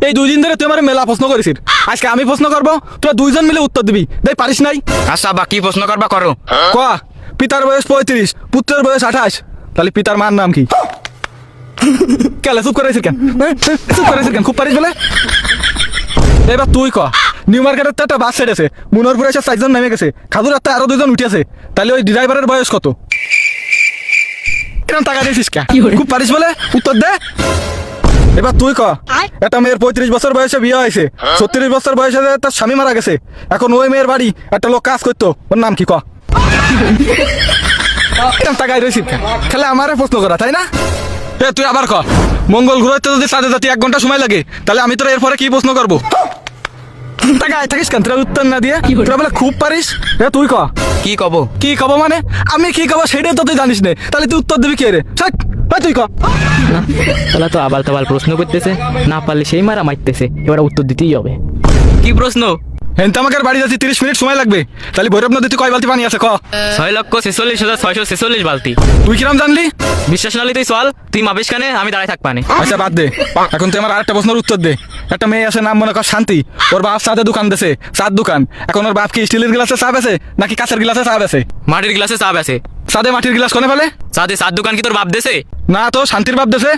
এই 2 দিন ধরে তুই আমার মেলা প্রশ্ন করেছিস, আজকে আমি প্রশ্ন করবো, তোরা 2 জন মিলে উত্তর দিবি, দেখ পারিস নাই? আচ্ছা আব্বা কি প্রশ্ন করবা করো। ক পিতার বয়স 35, পুত্রের বয়স 28, তাহলে পিতার মার নাম কি? কেলে চুপ করেছিস কেন? চুপ করেছিস কেন? খুব পারিস বলে? এবার তুই ক নিউ মার্কেটের তো একটা বাস ছেড়েছে, মুনরপুরে এসে 4 জন নেমে গেছে, খাদুরাতে আরো 2 জন উঠেছে, তাহলে ওই ড্রাইভারের বয়স কত? এরকম টাকা দিয়েছিস কে? খুব পারিস বলে? উত্তর দে। এবার তুই ক একটা মেয়ের 35 বছর বয়সে বিয়ে হয়েছে, 36 বছর বয়সে তার স্বামী মারা গেছে, এখন ওই মেয়ের বাড়ি একটা লোক কাজ করতো, ওর নাম কি? ক টাকায় রয়েছিস খেলে আমারে প্রশ্ন করা, তাই না? এ তুই আবার ক মঙ্গল গ্রহতে যদি চাঁদে যেতে 1 ঘন্টা সময় লাগে, তাহলে আমি তোর এরপরে কি প্রশ্ন করবো? টাকায় থাকিস কেন তোরা উত্তর না দিয়ে? তোরা বলে খুব পারিস। এ তুই ক কি কব? কি কব মানে? আমি কি কব সেটাই তো তুই জানিস না, তাহলে তুই উত্তর দিবি কে রে? তুই ক। না তাহলে তো আবাল তাবাল প্রশ্ন করতেছে, না পারলে সেই মারা মারতেছে, এবার উত্তর দিতেই হবে। কি প্রশ্ন? হেন আমাকে বাড়ি যাচ্ছি 30 মিনিট সময় লাগবে, তাহলে ভৈরব নদীতে কয় বালতি পানি আছে? ক 6,46,646 বালতি। তুই কিরাম জানলি? বিশ্বাস নালি তুই চল, তুই মাপিস কানে, আমি দাঁড়ায় থাক পানে। আচ্ছা বাদ দে, এখন তুই আমার আরেকটা প্রশ্নের উত্তর দে। একটা মেয়ে আছে, নাম মনে কর শান্তি, ওর বাপ চাঁদে দোকান দেছে, চাঁদ দোকান, এখন ওর বাপ কি স্টিলের গ্লাসে চা বেছে নাকি কাঁচের গ্লাসে চা বেছে? মাটির গ্লাসে চা বেছে। চাঁদে মাটির গ্লাস কোনে ফেলে? চাঁদে চার দোকান কি তোর বাপ দেছে? না তো, শান্তির বাপ দেছে।